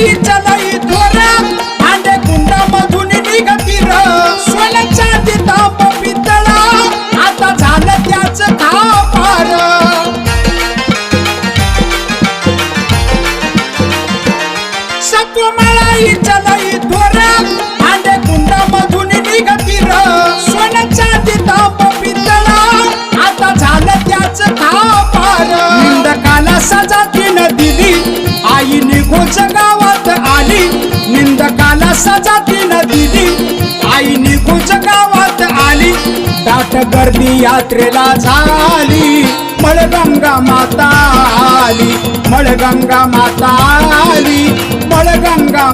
मळाईच्या लई थोर भांडे कुंडा मधून निघती र सोनं चांदी तांब पितळा आता झालं त्याच खापार सत्व मळाईच्या लई थोर भांडे कुंडा मधून निघती र सोनं चांदी तांब पितळा आता झालं त्याच खापार निंदकाला सजा तिनं दिली आई निघोच गावात आली निंदकाला सजा तिनं दिली आई निघोच गावात आली दाट गर्दी यात्रेला झाली मळगंगा माता आली मळगंगा माता आली मळगंगा